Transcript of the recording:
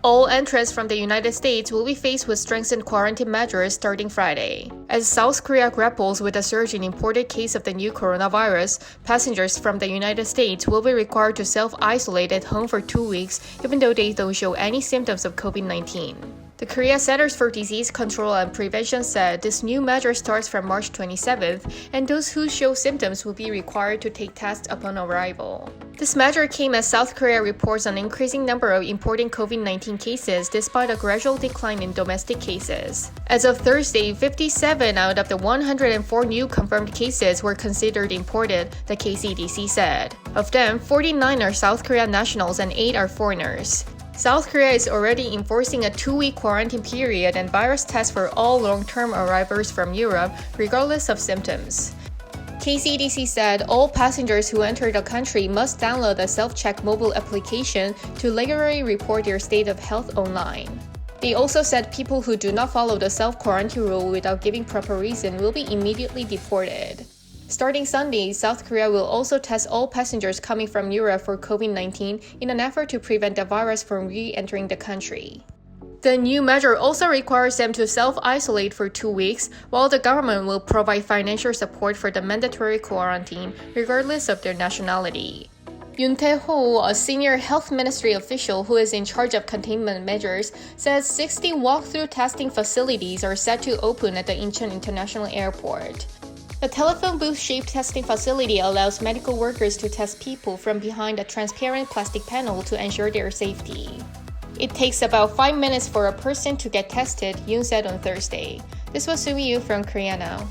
All entrants from the United States will be faced with strengthened quarantine measures starting Friday. As South Korea grapples with a surge in imported cases of the new coronavirus, passengers from the United States will be required to self-isolate at home for 2 weeks even though they don't show any symptoms of COVID-19. The Korea Centers for Disease Control and Prevention said this new measure starts from March 27th, and those who show symptoms will be required to take tests upon arrival. This measure came as South Korea reports an increasing number of imported COVID-19 cases despite a gradual decline in domestic cases. As of Thursday, 57 out of the 104 new confirmed cases were considered imported, the KCDC said. Of them, 49 are South Korean nationals and 8 are foreigners. South Korea is already enforcing a 2-week quarantine period and virus tests for all long-term arrivals from Europe, regardless of symptoms. KCDC said all passengers who enter the country must download the self-check mobile application to regularly report their state of health online. They also said people who do not follow the self-quarantine rule without giving proper reason will be immediately deported. Starting Sunday, South Korea will also test all passengers coming from Europe for COVID-19 in an effort to prevent the virus from re-entering the country. The new measure also requires them to self-isolate for 2 weeks, while the government will provide financial support for the mandatory quarantine, regardless of their nationality. Yoon Tae-ho, a senior health ministry official who is in charge of containment measures, says 60 walk-through testing facilities are set to open at the Incheon International Airport. The telephone booth-shaped testing facility allows medical workers to test people from behind a transparent plastic panel to ensure their safety. It takes about 5 minutes for a person to get tested, Yoon said on Thursday. This was Sumi Yu from Korea Now.